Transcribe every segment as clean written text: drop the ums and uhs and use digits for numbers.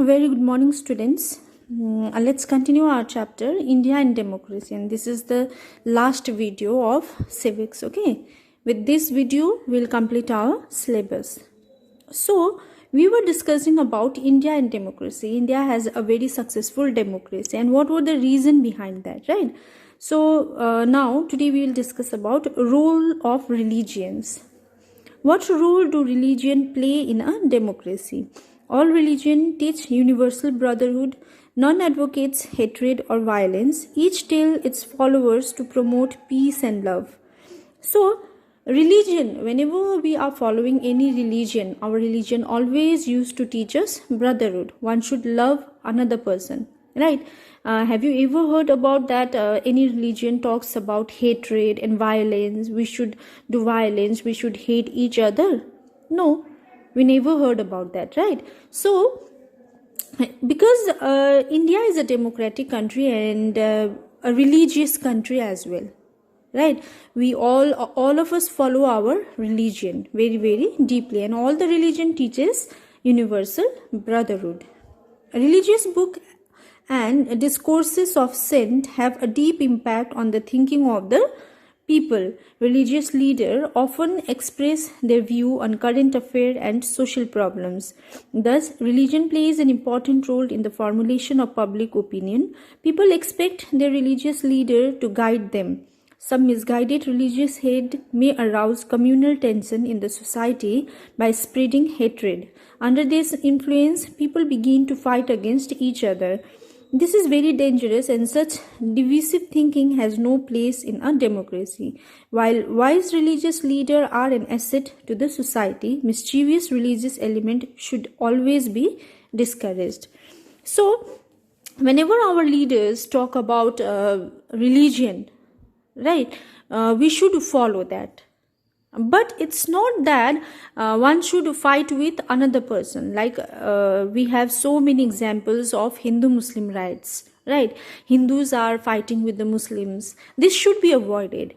A very good morning, students. Let's continue our chapter India and Democracy, and this is the last video of civics. Okay, with this video, we'll complete our syllabus. So, we were discussing about India and democracy. India has a very successful democracy, and what were the reason behind that, right? So, now today we will discuss about role of religions. What role do religion play in a democracy? All religion teach universal brotherhood. None advocates hatred or violence. Each tell its followers to promote peace and love. So, religion, whenever we are following any religion, our religion always used to teach us brotherhood. One should love another person, right? Have you ever heard about that? Any religion talks about hatred and violence. We should do violence. We should hate each other. No, we never heard about that, right? So, because India is a democratic country and a religious country as well, right? We all of us follow our religion very deeply, and all the religion teaches universal brotherhood. A religious book and discourses of saint have a deep impact on the thinking of the people. Religious leaders often express their view on current affairs and social problems. Thus, religion plays an important role in the formulation of public opinion. People expect their religious leader to guide them. Some misguided religious hate may arouse communal tension in the society by spreading hatred. Under this influence, people begin to fight against each other. This is very dangerous, and such divisive thinking has no place in a democracy. While wise religious leaders are an asset to the society, mischievous religious element should always be discouraged. So, whenever our leaders talk about religion, right, we should follow that. But it's not that one should fight with another person. Like we have so many examples of Hindu-Muslim riots, right? Hindus are fighting with the Muslims. This should be avoided.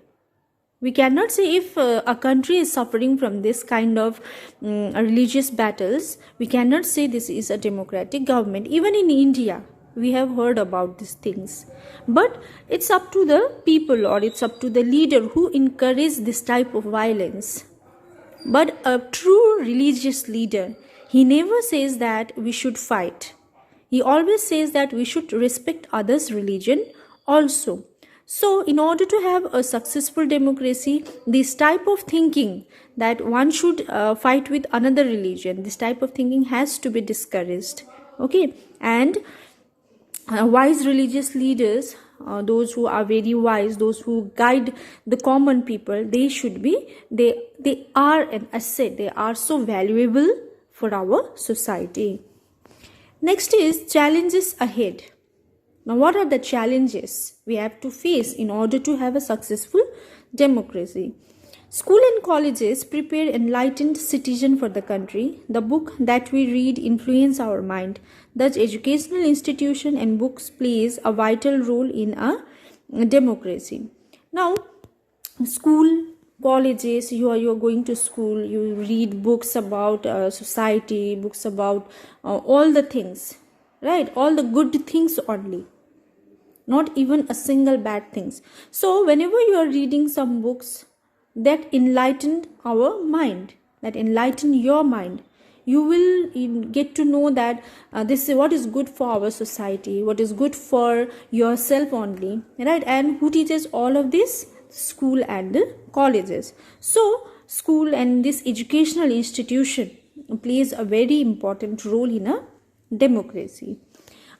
We cannot say if a country is suffering from this kind of religious battles, we cannot say this is a democratic government. Even in India, we have heard about these things. But it's up to the people, or it's up to the leader who encourage this type of violence. But a true religious leader, he never says that we should fight. He always says that we should respect others' religion also. So, in order to have a successful democracy, this type of thinking that one should fight with another religion, this type of thinking has to be discouraged. Okay, and wise religious leaders, those who are very wise, those who guide the common people, they are an asset. They are so valuable for our society. Next is challenges ahead. Now, what are the challenges we have to face in order to have a successful democracy? School and colleges prepare enlightened citizens for the country. The book that we read influence our mind. Thus, educational institution and books plays a vital role in a democracy. Now, school, colleges, you are going to school, you read books about society, books about all the things, right? All the good things only, not even a single bad things. So, whenever you are reading some books that enlighten our mind, that enlighten your mind, you will get to know that this is what is good for our society, what is good for yourself only, right? And who teaches all of this? School and the colleges. So, school and this educational institution plays a very important role in a democracy.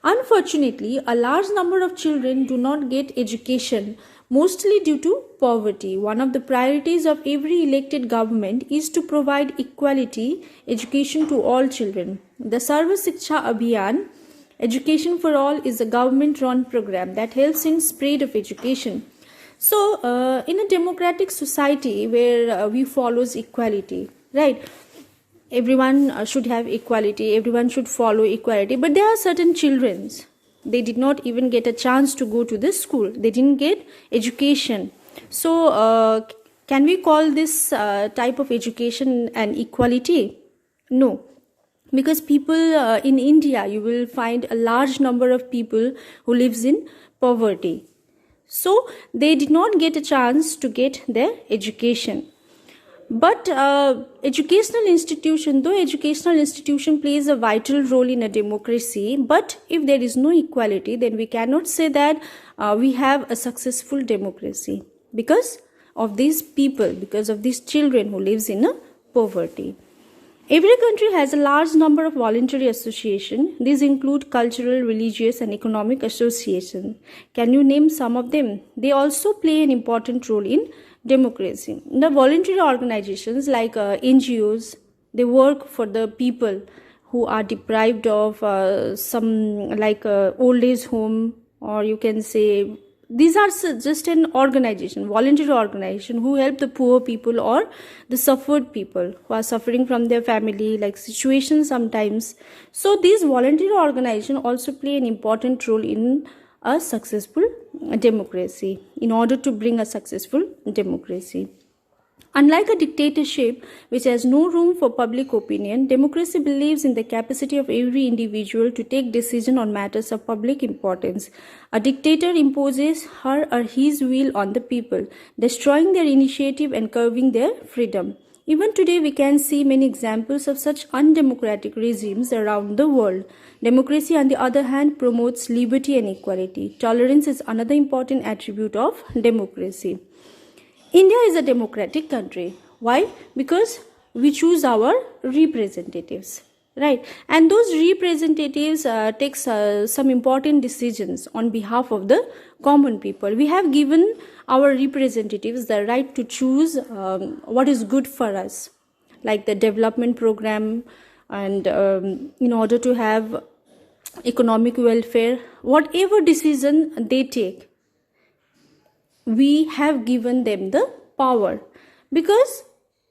Unfortunately, a large number of children do not get education, mostly due to poverty. One of the priorities of every elected government is to provide equality education to all children. The Sarva Shiksha Abhiyan, Education for All, is a government-run program that helps in spread of education. So, in a democratic society where we follows equality, right? Everyone should have equality, everyone should follow equality, but there are certain children, they did not even get a chance to go to this school, they didn't get education. So can we call this type of education an equality? No, because people in India, you will find a large number of people who lives in poverty. So they did not get a chance to get their education. But educational institution plays a vital role in a democracy. But if there is no equality, then we cannot say that we have a successful democracy, because of these people, because of these children who lives in a poverty. Every country has a large number of voluntary associations. These include cultural, religious, and economic associations. Can you name some of them? They also play an important role in democracy. The voluntary organizations like NGOs, they work for the people who are deprived of some like old age home, or you can say these are just an organization, voluntary organization, who help the poor people or the suffered people who are suffering from their family like situations sometimes. So these voluntary organizations also play an important role in a successful democracy, in order to bring a successful democracy. Unlike a dictatorship, which has no room for public opinion, democracy believes in the capacity of every individual to take decision on matters of public importance. A dictator imposes her or his will on the people, destroying their initiative and curbing their freedom. Even today, we can see many examples of such undemocratic regimes around the world. Democracy, on the other hand, promotes liberty and equality. Tolerance is another important attribute of democracy. India is a democratic country. Why? Because we choose our representatives, right? And those representatives take some important decisions on behalf of the common people. We have given our representatives the right to choose what is good for us, like the development program, and in order to have economic welfare, whatever decision they take, we have given them the power because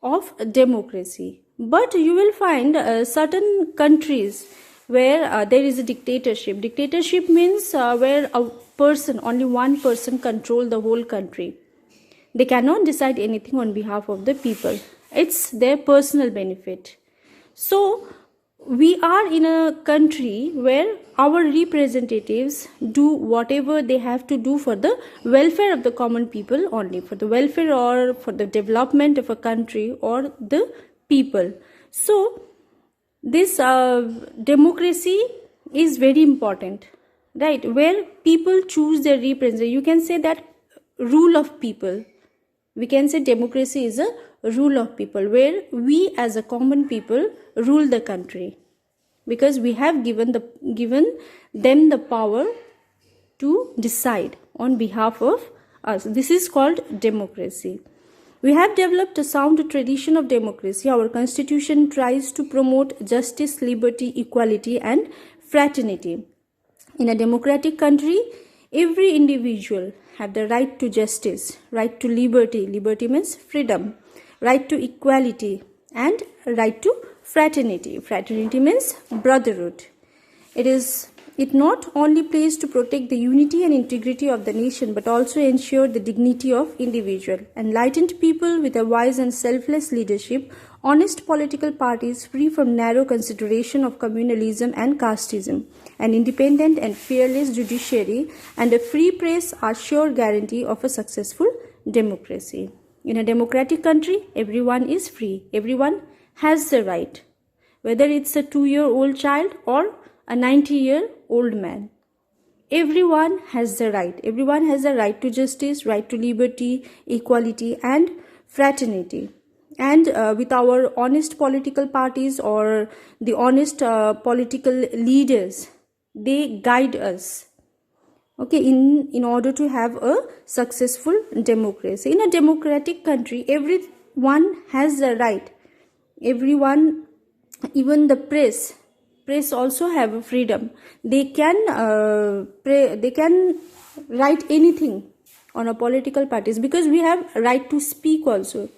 of democracy. But you will find certain countries where there is a dictatorship. Dictatorship means where a person, only one person, control the whole country. They cannot decide anything on behalf of the people. It's their personal benefit. So we are in a country where our representatives do whatever they have to do for the welfare of the common people only, for the welfare or for the development of a country or the people. So this democracy is very important, right? Where people choose their representatives. You can say that rule of people. We can say democracy is a rule of people, where we as a common people rule the country, because we have given them the power to decide on behalf of us. This is called democracy. We have developed a sound tradition of democracy. Our constitution tries to promote justice, liberty, equality, and fraternity. In a democratic country, every individual have the right to justice, right to liberty. Liberty means freedom. Right to equality and right to fraternity. Fraternity means brotherhood. It not only plays to protect the unity and integrity of the nation, but also ensure the dignity of individual. Enlightened people with a wise and selfless leadership, honest political parties free from narrow consideration of communalism and casteism, an independent and fearless judiciary, and a free press are sure guarantee of a successful democracy. In a democratic country, everyone is free. Everyone has the right, whether it's a 2-year-old child or a 90-year-old man. Everyone has the right. Everyone has the right to justice, right to liberty, equality, and fraternity. And with our honest political parties or the honest political leaders, they guide us, okay, in order to have a successful democracy. In a democratic country, everyone has the right. Everyone, even the press also have a freedom. They can write anything on a political parties, because we have right to speak also,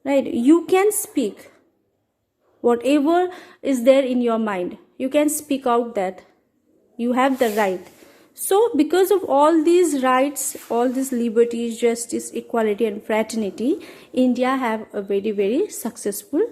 right? You can speak whatever is there in your mind. You can speak out that. You have the right. So because of all these rights, all these liberties, justice, equality, and fraternity, India have a very, very successful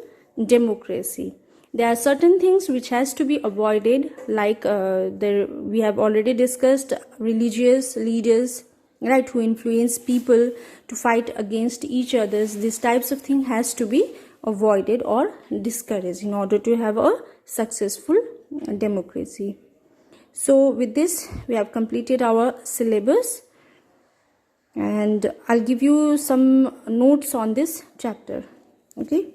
democracy. There are certain things which has to be avoided, like we have already discussed religious leaders, right, who influence people to fight against each others. These types of thing has to be avoided or discouraged in order to have a successful democracy. So with this we have completed our syllabus, and I'll give you some notes on this chapter. Okay.